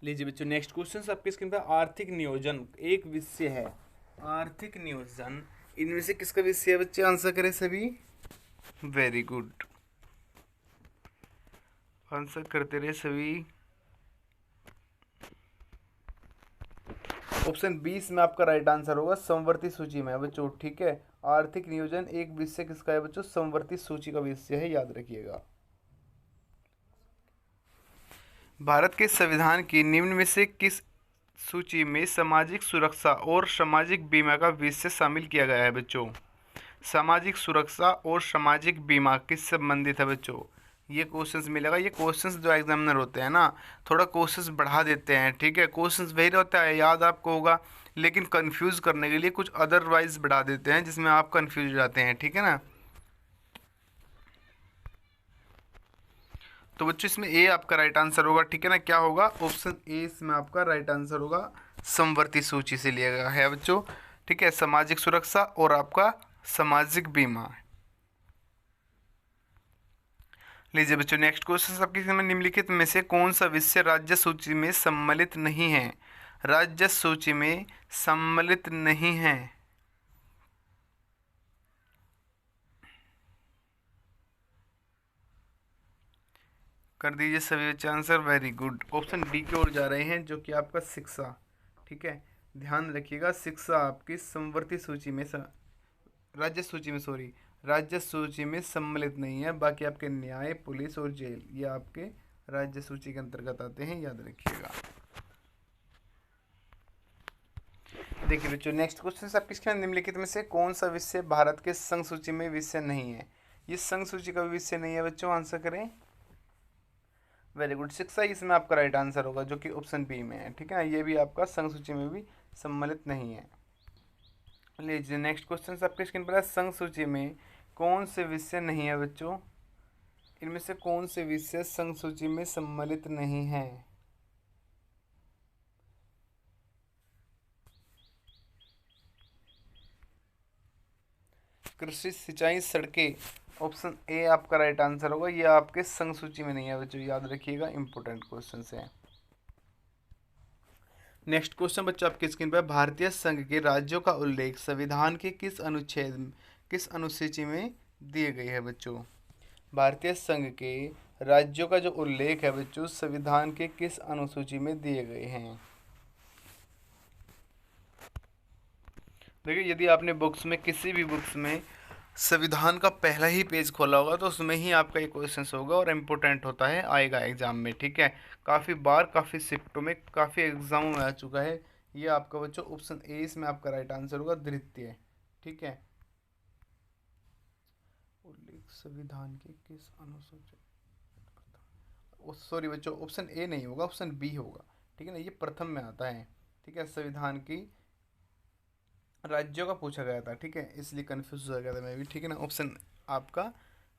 लीजिए बच्चों नेक्स्ट क्वेश्चन आपके स्क्रीन पर, आर्थिक नियोजन एक विषय है, आर्थिक नियोजन इनमें से किसका विषय है बच्चे, आंसर करें सभी, वेरी गुड, आंसर करते रहे सभी। ऑप्शन 20 में आपका राइट आंसर होगा संवर्ती सूची में है बच्चों, ठीक है। आर्थिक नियोजन एक विषय किसका है बच्चों, संवर्ती सूची का विषय है, याद रखिएगा। भारत के संविधान की निम्न में से किस सूची में सामाजिक सुरक्षा और सामाजिक बीमा का विषय शामिल किया गया है बच्चों। सामाजिक सुरक्षा और सामाजिक बीमा किस संबंधित है बच्चों, ये क्वेश्चंस मिलेगा। ये क्वेश्चंस जो एग्जामिनर होते हैं ना, थोड़ा क्वेश्चंस बढ़ा देते हैं, ठीक है। क्वेश्चंस वही रहता है, याद आपको होगा, लेकिन कंफ्यूज करने के लिए कुछ अदरवाइज बढ़ा देते हैं जिसमें आप कंफ्यूज हो जाते हैं, ठीक है ना। तो बच्चों इसमें ए आपका राइट आंसर होगा, ठीक है ना। क्या होगा, ऑप्शन ए इसमें आपका राइट आंसर होगा, समवर्ती सूची से लिया गया है बच्चों, ठीक है। सामाजिक सुरक्षा और आपका सामाजिक बीमा। लीजिए बच्चों नेक्स्ट क्वेश्चन आपके सामने, निम्नलिखित में से कौन सा विषय राज्य सूची में सम्मिलित नहीं है, राज्य सूची में सम्मिलित नहीं है। कर दीजिए सभी बच्चे answer, very good. Option D की ओर जा रहे हैं जो कि आपका शिक्षा, ठीक है। ध्यान रखिएगा, शिक्षा आपकी समवर्ती सूची में राज्य सूची में, सॉरी, राज्य सूची में सम्मिलित नहीं है। बाकी आपके न्याय, पुलिस और जेल ये आपके राज्य सूची के अंतर्गत आते हैं, याद रखिएगा। देखिए बच्चों नेक्स्ट क्वेश्चन आपके इसके निम्नलिखित में से कौन सा विषय भारत के संघ सूची में विषय नहीं है। ये संघ सूची का विषय नहीं है बच्चों, आंसर करें, वेरी गुड। शिक्षा इसमें आपका राइट आंसर होगा जो कि ऑप्शन बी में है, ठीक है। ये भी आपका संघ सूची में भी सम्मिलित नहीं है। लीजिए नेक्स्ट क्वेश्चन आपके स्क्रीन पर है, संघ सूची में कौन से विषय नहीं है बच्चों, इनमें से कौन से विषय संघ सूची में सम्मिलित नहीं है। कृषि, सिंचाई, सड़कें, ऑप्शन ए आपका राइट आंसर होगा, ये आपके संघ सूची में नहीं है बच्चों, याद रखिएगा, इंपॉर्टेंट क्वेश्चन है। नेक्स्ट क्वेश्चन बच्चों आपकी स्क्रीन पर, भारतीय संघ के राज्यों का उल्लेख संविधान के किस अनुसूची में दिए गए है बच्चों? भारतीय संघ के राज्यों का जो उल्लेख है बच्चों संविधान के किस अनुसूची में दिए गए हैं? देखिए, यदि आपने बुक्स में किसी भी बुक्स में संविधान का पहला ही पेज खोला होगा तो उसमें ही आपका ये क्वेश्चन होगा और इम्पोर्टेंट होता है, आएगा एग्जाम में, ठीक है। काफ़ी बार काफ़ी शिफ्टों में काफ़ी एग्जामों में आ चुका है ये आपका बच्चों। ऑप्शन ए इसमें आपका राइट आंसर होगा, द्वितीय, ठीक है। उल्लेख संविधान के किस अनुसूची, सॉरी बच्चों, ऑप्शन ए नहीं होगा, ऑप्शन बी होगा, ठीक है ना, ये प्रथम में आता है, ठीक है। संविधान की राज्यों का पूछा गया था, ठीक है, इसलिए कंफ्यूज हो गया था मैं भी, ठीक है ना। ऑप्शन आपका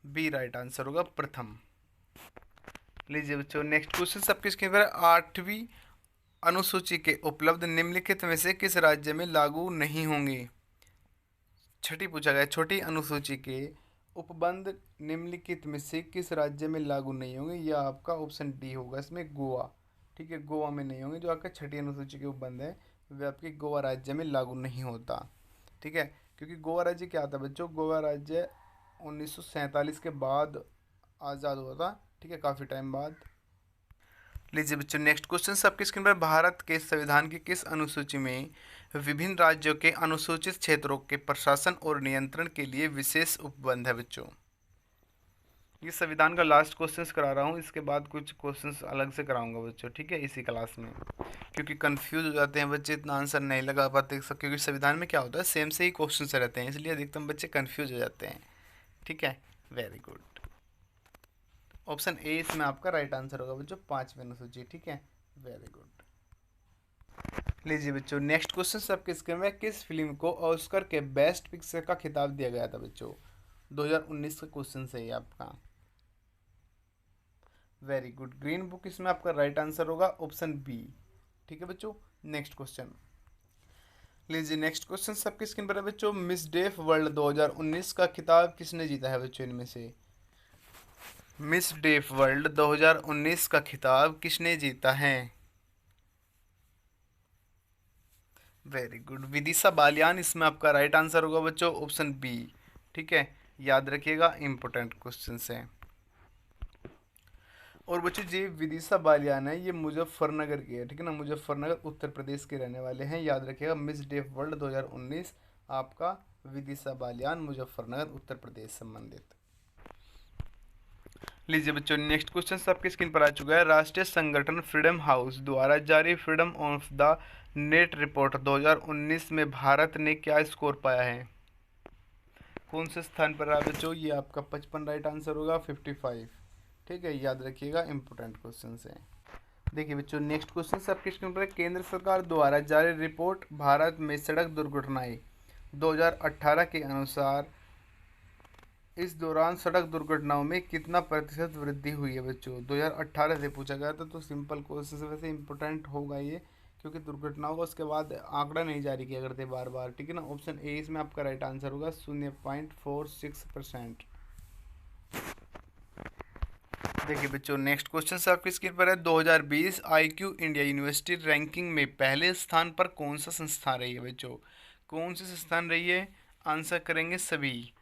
बी राइट आंसर होगा, प्रथम। लीजिए बच्चों, नेक्स्ट क्वेश्चन सबकी स्क्रीन पर, 8वीं अनुसूची के उपलब्ध निम्नलिखित में से किस राज्य में लागू नहीं होंगे? छठी पूछा गया, छोटी अनुसूची के उपबंध निम्नलिखित में से किस राज्य में लागू नहीं होंगे? यह आपका ऑप्शन डी होगा, इसमें गोवा, ठीक है, गोवा में नहीं होंगे। जो आपका छठी अनुसूची के उपबंध है वह आपके गोवा राज्य में लागू नहीं होता, ठीक है, क्योंकि गोवा राज्य क्या था बच्चों, गोवा राज्य 1947 के बाद आज़ाद हुआ था, ठीक है, काफ़ी टाइम बाद। लीजिए बच्चों, नेक्स्ट क्वेश्चन सबकी स्क्रीन पर, भारत के संविधान की किस अनुसूची में विभिन्न राज्यों के अनुसूचित क्षेत्रों के प्रशासन और नियंत्रण के लिए विशेष उपबंध है बच्चों? ये संविधान का लास्ट क्वेश्चन करा रहा हूँ, इसके बाद कुछ क्वेश्चंस अलग से कराऊंगा बच्चों, ठीक है, इसी क्लास में, क्योंकि कंफ्यूज हो जाते हैं बच्चे, इतना आंसर नहीं लगा पाते सब, क्योंकि संविधान में क्या होता है सेम से ही क्वेश्चन रहते हैं, इसलिए अधिकतम बच्चे कंफ्यूज हो जाते हैं, ठीक है। वेरी गुड, ऑप्शन ए इसमें आपका राइट आंसर होगा बच्चों, 5वीं अनुसूची, ठीक है, वेरी गुड। लीजिए बच्चों, नेक्स्ट क्वेश्चन सबके स्क्रीन में, किस फिल्म को ऑस्कर के बेस्ट पिक्चर का खिताब दिया गया था बच्चों? 2019 का क्वेश्चन है ये आपका, वेरी गुड। ग्रीन बुक इसमें आपका राइट आंसर होगा, ऑप्शन बी, ठीक है बच्चों। नेक्स्ट क्वेश्चन लीजिए, नेक्स्ट क्वेश्चन सबकी स्क्रीन पर है बच्चों, मिस डेफ वर्ल्ड 2019 का खिताब किसने जीता है बच्चों इनमें से? मिस डेफ वर्ल्ड 2019 का खिताब किसने जीता है? वेरी गुड, विदिशा बालियान इसमें आपका राइट आंसर होगा बच्चों, ऑप्शन बी, ठीक है, याद रखिएगा, इंपॉर्टेंट क्वेश्चन है। और बच्चों ये विदिशा बालियान है, ये मुजफ्फरनगर की है, ठीक है ना, मुजफ्फरनगर उत्तर प्रदेश के रहने वाले हैं, याद रखिएगा। मिस डेफ वर्ल्ड 2019 आपका विदिशा बालियान, मुजफ्फरनगर उत्तर प्रदेश संबंधित। लीजिए बच्चों, नेक्स्ट क्वेश्चन आपकी स्क्रीन पर आ चुका है, राष्ट्रीय संगठन फ्रीडम हाउस द्वारा जारी freedom of the net report 2019 में भारत ने क्या स्कोर पाया है? कौन से स्थान पर रहा बच्चों? ये आपका 55 राइट आंसर होगा, 55, ठीक है, याद रखिएगा, इंपॉर्टेंट क्वेश्चन है। देखिए बच्चों, नेक्स्ट क्वेश्चन आपके स्क्रीन पर, केंद्र सरकार द्वारा जारी रिपोर्ट भारत में सड़क दुर्घटनाएं 2018 के अनुसार इस दौरान सड़क दुर्घटनाओं में कितना प्रतिशत वृद्धि हुई है बच्चों? 2018 से पूछा गया था, तो सिंपल क्वेश्चन से वैसे इंपॉर्टेंट होगा ये, क्योंकि दुर्घटनाओं का उसके बाद आंकड़ा नहीं जारी किया करते बार बार, ठीक है ना। ऑप्शन ए इसमें आपका राइट आंसर होगा, 0.46%। देखिए बच्चों, नेक्स्ट क्वेश्चन से आपकी स्क्रीन पर है, 2020 IQ इंडिया यूनिवर्सिटी रैंकिंग में पहले स्थान पर कौन सा संस्थान रही है बच्चों? कौन सी संस्थान रही है? आंसर करेंगे सभी,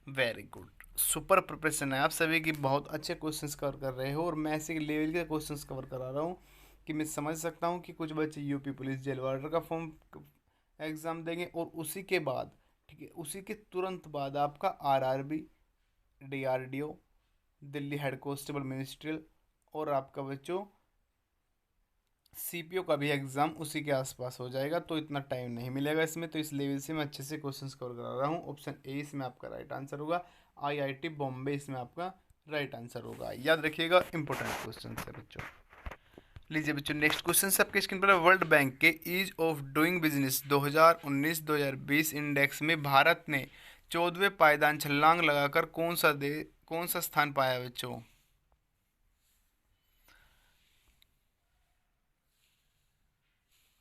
वेरी गुड, सुपर प्रिपरेशन है आप सभी की, बहुत अच्छे क्वेश्चंस कवर कर रहे हो, और मैं ऐसे लेवल के क्वेश्चंस कवर करा रहा हूँ कि मैं समझ सकता हूँ कि कुछ बच्चे यूपी पुलिस जेल वार्डर का फॉर्म एग्ज़ाम देंगे, और उसी के बाद, ठीक है, उसी के तुरंत बाद आपका RRB, DRDO, Delhi head constable ministerial, और आपका बच्चों सीपीओ का भी एग्ज़ाम उसी के आसपास हो जाएगा, तो इतना टाइम नहीं मिलेगा इसमें, तो इस लेवल से मैं अच्छे से क्वेश्चंस कवर करा रहा हूँ। ऑप्शन ए इसमें आपका राइट आंसर होगा, आईआईटी बॉम्बे इसमें आपका राइट आंसर होगा, याद रखिएगा, इंपॉर्टेंट क्वेश्चन है बच्चों। लीजिए बच्चों, नेक्स्ट क्वेश्चन आपके स्क्रीन पर, वर्ल्ड बैंक के ease of doing business 2019-2020 index में भारत ने 14वें पायदान छलांग लगाकर कौन सा स्थान पाया बच्चों?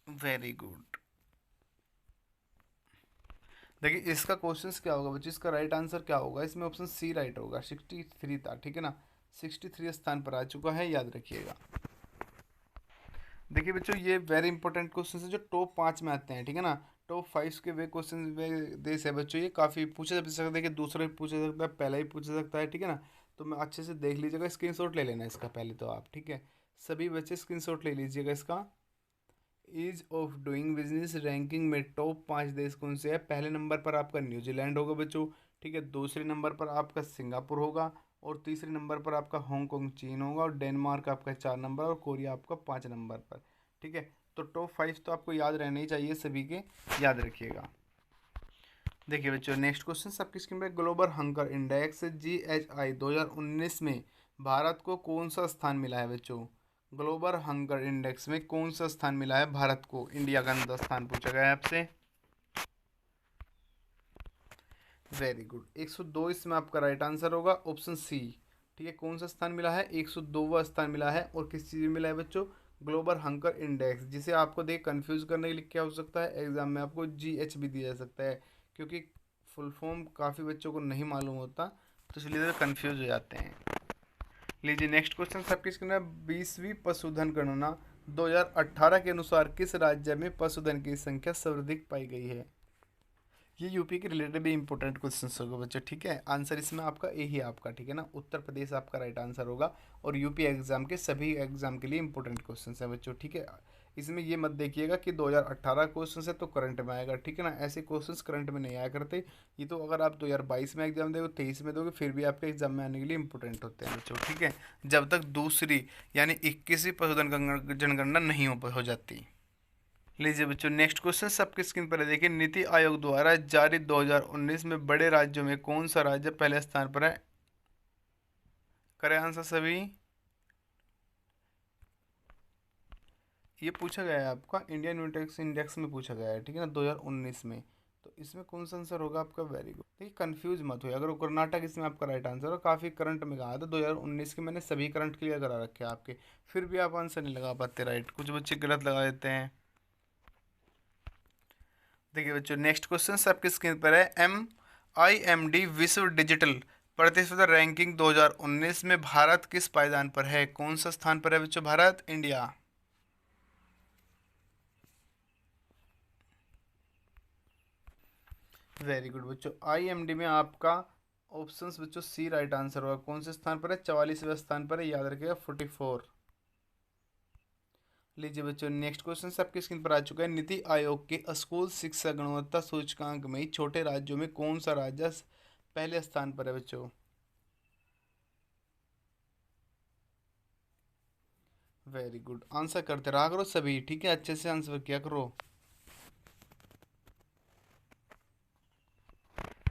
वेरी गुड, देखिए इसका क्वेश्चन क्या होगा बच्चों, इसका राइट आंसर क्या होगा? इसमें ऑप्शन सी राइट होगा, 63 था, ठीक है ना, 63 स्थान पर आ चुका है, याद रखिएगा। देखिए बच्चों, ये वेरी इंपॉर्टेंट क्वेश्चन है जो टॉप 5 में आते हैं, ठीक है ना। टॉप 5 के वे क्वेश्चन वे देश है बच्चों, ये काफ़ी पूछा जा सकता है कि दूसरा भी पूछा जा सकता है, पहला भी पूछा सकता है, ठीक है ना। तो मैं अच्छे से देख लीजिएगा, स्क्रीनशॉट ले लेना इसका पहले तो आप, ठीक है। सभी बच्चे स्क्रीनशॉट ले लीजिएगा इसका। Ease of doing business ranking में टॉप 5 देश कौन से हैं। पहले नंबर पर आपका न्यूजीलैंड होगा बच्चों, ठीक है। दूसरे नंबर पर आपका सिंगापुर होगा, और तीसरे नंबर पर आपका हांगकांग चीन होगा, और डेनमार्क आपका 4 नंबर, और कोरिया आपका 5 नंबर पर, ठीक है। तो टॉप 5 तो आपको याद रहने ही चाहिए सभी के, याद रखिएगा। देखिए बच्चों, नेक्स्ट क्वेश्चन सबकी स्क्रीन पर। ग्लोबल हंगर इंडेक्स GHI 2019 में भारत को कौन सा स्थान मिला है बच्चों। ग्लोबल हंगर इंडेक्स में कौन सा स्थान मिला है भारत को। इंडिया का अंदर स्थान पूछा गया है आपसे। वेरी गुड, 102 इसमें आपका राइट आंसर होगा, ऑप्शन सी, ठीक है। कौन सा स्थान मिला है, 102वां स्थान मिला है। और किस चीज़ में मिला है बच्चों, ग्लोबल हंगर इंडेक्स, जिसे आपको देख कंफ्यूज करने के लिए क्या हो सकता है, एग्जाम में आपको GH भी दिया जा सकता है, क्योंकि फुल फॉर्म काफ़ी बच्चों को नहीं मालूम होता, तो इसलिए कंफ्यूज हो जाते हैं। लीजिए नेक्स्ट क्वेश्चन सबकी स्क्रीन है। 20वीं पशुधन गणना 2018 के अनुसार किस राज्य में पशुधन की संख्या सर्वाधिक पाई गई है। ये यूपी के रिलेटेड भी इंपॉर्टेंट क्वेश्चन होगा बच्चों, ठीक है। आंसर इसमें आपका ए ही आपका, ठीक है ना। उत्तर प्रदेश आपका राइट आंसर होगा, और यूपी एग्जाम के सभी एग्जाम के लिए इंपॉर्टेंट क्वेश्चन हैं बच्चों, ठीक है। इसमें ये मत देखिएगा कि 2018 क्वेश्चन है तो करंट में आएगा, ठीक है ना। ऐसे क्वेश्चंस करंट में नहीं आया करते। ये तो अगर आप 2022 में एग्जाम दोगे, 23 में दोगे, फिर भी आपके एग्जाम में आने के लिए इंपॉर्टेंट होते हैं बच्चों, ठीक है। जब तक दूसरी यानी 21वीं पशुधन जनगणना नहीं हो जाती। लीजिए बच्चों, नेक्स्ट क्वेश्चन सबकी स्क्रीन पर है। देखिए, नीति आयोग द्वारा जारी 2019 में बड़े राज्यों में कौन सा राज्य पहले स्थान पर है। करें आंसर सभी। ये पूछा गया है आपका इंडियन न्यूटेक्स इंडेक्स में पूछा गया है, ठीक है ना, 2019 में। तो इसमें कौन सा आंसर होगा आपका। वेरी गुड, देखिए कंफ्यूज मत हो, अगर कर्नाटक इसमें आपका राइट आंसर हो। काफ़ी करंट में कहा था 2019 के, मैंने सभी करंट क्लियर करा रखे हैं आपके, फिर भी आप आंसर नहीं लगा पाते राइट, कुछ बच्चे गलत लगा देते हैं। देखिए बच्चों, नेक्स्ट क्वेश्चन सबकी स्क्रीन पर है। MIMD विश्व डिजिटल प्रतिस्पर्धा रैंकिंग 2019 में भारत किस पायदान पर है। कौन सा स्थान पर है बच्चों भारत, इंडिया। वेरी गुड बच्चों, IMD में आपका ऑप्शंस बच्चों सी राइट आंसर होगा। कौन से स्थान पर है, 44वें स्थान पर है, याद रखिएगा 44। लीजिए बच्चों, नेक्स्ट क्वेश्चन सबकी स्क्रीन पर आ चुका है। नीति आयोग के स्कूल शिक्षा गुणवत्ता सूचकांक में छोटे राज्यों में कौन सा राज्य पहले स्थान पर है बच्चों। वेरी गुड, आंसर करते रहा करो सभी, ठीक है, अच्छे से आंसर किया करो।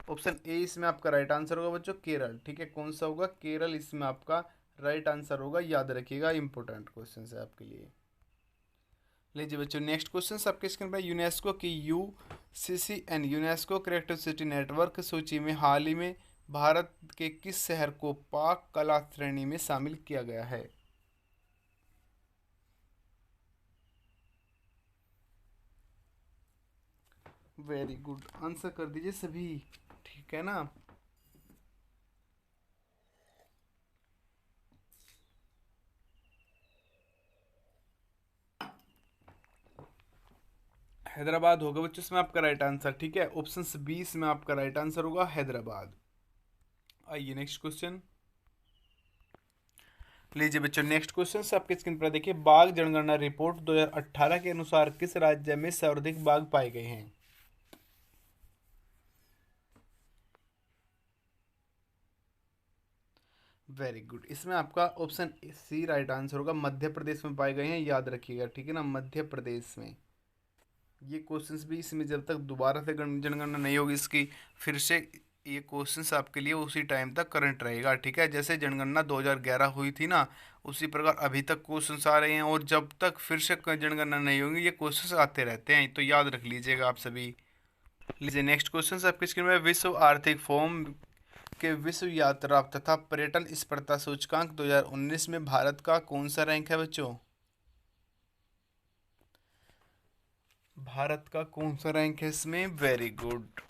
ऑप्शन ए इसमें आपका राइट आंसर होगा बच्चों, केरल, ठीक है। कौन सा होगा, केरल इसमें आपका राइट आंसर होगा, याद रखिएगा, इंपॉर्टेंट क्वेश्चन है आपके लिए। लीजिए बच्चों, नेक्स्ट क्वेश्चन आपके स्क्रीन पर। यूनेस्को की UCCN UNESCO creative city network सूची में हाल ही में भारत के किस शहर को पाक कला श्रेणी में शामिल किया गया है। वेरी गुड, आंसर कर दीजिए सभी, ठीक है ना। हैदराबाद होगा बच्चों इसमें आपका राइट आंसर, ठीक है। ऑप्शन 20 में आपका राइट आंसर होगा हैदराबाद। आइए नेक्स्ट क्वेश्चन। लीजिए बच्चों, नेक्स्ट क्वेश्चन आपके स्क्रीन पर देखिए। बाघ जनगणना रिपोर्ट 2018 के अनुसार किस राज्य में सर्वाधिक बाघ पाए गए हैं। वेरी गुड, इसमें आपका ऑप्शन सी राइट आंसर होगा, मध्य प्रदेश में पाए गए हैं, याद रखिएगा, ठीक है ना, मध्य प्रदेश में। ये क्वेश्चंस भी इसमें जब तक दोबारा से जनगणना नहीं होगी इसकी, फिर से ये क्वेश्चंस आपके लिए उसी टाइम तक करंट रहेगा, ठीक है। जैसे जनगणना 2011 हुई थी ना, उसी प्रकार अभी तक क्वेश्चंस आ रहे हैं, और जब तक फिर से जनगणना नहीं होगी ये क्वेश्चंस आते रहते हैं, तो याद रख लीजिएगा आप सभी। लीजिए नेक्स्ट क्वेश्चन आपकी स्क्रीन में। विश्व आर्थिक फोरम के विश्व यात्रा तथा पर्यटन स्पर्धा सूचकांक 2019 में भारत का कौन सा रैंक है बच्चों। भारत का कौन सा रैंक है इसमें। वेरी गुड,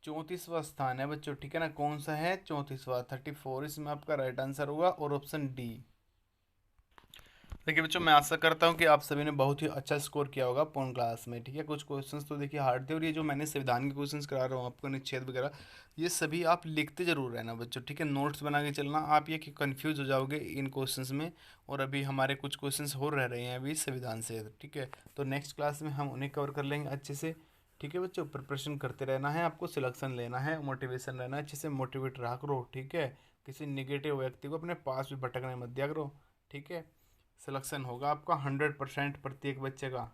34वां स्थान है बच्चों, ठीक है ना। कौन सा है, 34वां, 34 इसमें आपका राइट आंसर होगा, और ऑप्शन डी। देखिए बच्चों, मैं आशा करता हूँ कि आप सभी ने बहुत ही अच्छा स्कोर किया होगा पूर्ण क्लास में। ठीक है, कुछ क्वेश्चंस तो देखिए हार्ड थे, और ये जो मैंने संविधान के क्वेश्चंस करा रहा हूँ आपको, निच्छेद वगैरह, ये सभी आप लिखते जरूर रहना बच्चों। ठीक है, नोट्स बना के चलना, आप ये कि कन्फ्यूज हो जाओगे इन क्वेश्चंस में। और अभी हमारे कुछ क्वेश्चंस हो रह रहे हैं अभी संविधान से। ठीक है, तो नेक्स्ट क्लास में हम उन्हें कवर कर लेंगे अच्छे से। ठीक है बच्चों, प्रिपरेशन करते रहना है, आपको सिलेक्शन लेना है, मोटिवेशन रहना है, अच्छे से मोटिवेट रहा करो। ठीक है, किसी निगेटिव व्यक्ति को अपने पास भी भटकने मत दिया करो। ठीक है, सिलेक्शन होगा आपका 100% प्रत्येक बच्चे का।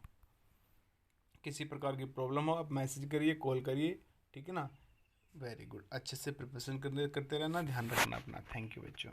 किसी प्रकार की प्रॉब्लम हो आप मैसेज करिए, कॉल करिए। ठीक है ना। वेरी गुड, अच्छे से प्रिपरेशन करते रहना, ध्यान रखना अपना। थैंक यू बच्चों।